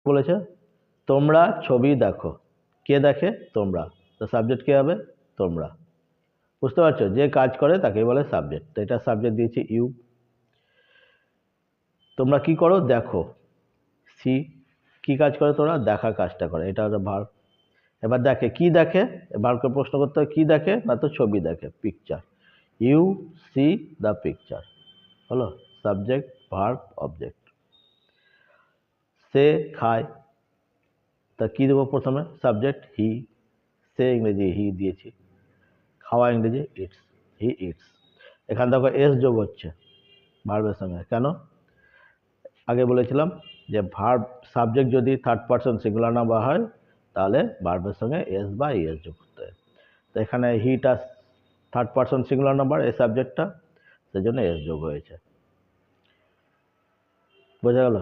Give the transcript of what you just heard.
বলেছে তোমরা ছবি দেখো, কে দেখে? তোমরা। তো সাবজেক্ট কে হবে? তোমরা। বুঝতে পারছো, যে কাজ করে তাকে বলে সাবজেক্ট। তো এটা সাবজেক্ট দিয়েছি ইউ। তোমরা কি করো? দেখো, সি। কি কাজ করে? তোমরা দেখা কাজটা করে, এটা হচ্ছে ভার্ব। এবার দেখে, কি দেখে? ভার্বকে প্রশ্ন করতে হয়, কি দেখে? না তো ছবি দেখে, picture. You see the picture. হলো সাবজেক্ট ভার্ব অবজেক্ট। সে খায়, তা কি দেবো প্রথমে? সাবজেক্ট হি। সে ইংরেজি হি দিয়েছি, খাওয়া ইংরেজি ইটস, হি ইটস। এখান থেকে এস যোগ হচ্ছে ভার্বের সঙ্গে। কেন? আগে বলেছিলাম যে ভার্ব সাবজেক্ট যদি থার্ড পারসন সিঙ্গুলার নাম্বার হয় তাহলে ভার্বের সঙ্গে এস বা ইএস যোগ করতে হয়। তো এখানে হিটা থার্ড পারসন সিঙ্গুলার নাম্বার, এই সাবজেক্টটা, সেজন্য এস যোগ হয়েছে। বোঝা গেল?